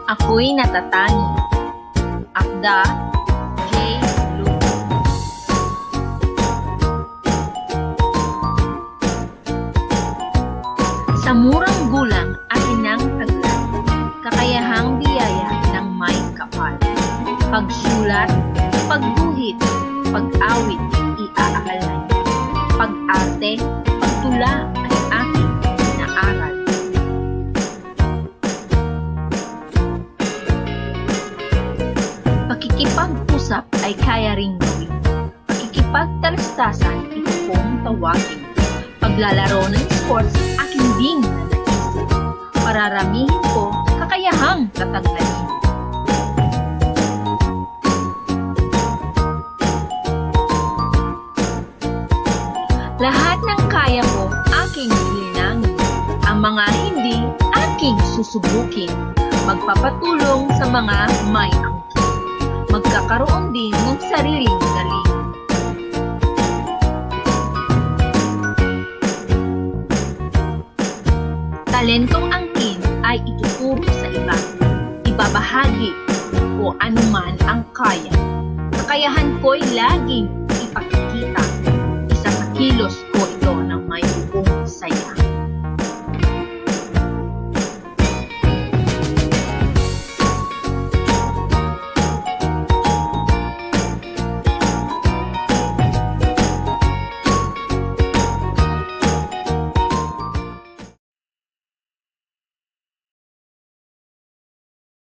Ako'y natatangi. Akda, J. Lugo. Sa murang gulang akin ang taglan, kakayahang biyaya ng may kapal. Pagsulat, pagguhit, pag-awit, iaalay. Pag-arte, pagtula ay aking inaaral. Pakikipag-usap ay kaya ring gawin. Pakikipagtalastasan, ito kong tawagin. Paglalaro ng sports, aking ding nanaisip. Pararamihin ko, kakayahang kataglayin. Lahat ng kaya ko, aking lilinangin. Ang mga hindi, aking susubukin. Magpapatulong sa mga may angkin. Magkakaroon din ng sariling galing. Talentong angkin ay ituturo sa iba. Ibabahagi o anuman ang kaya. Kakayahan ko'y laging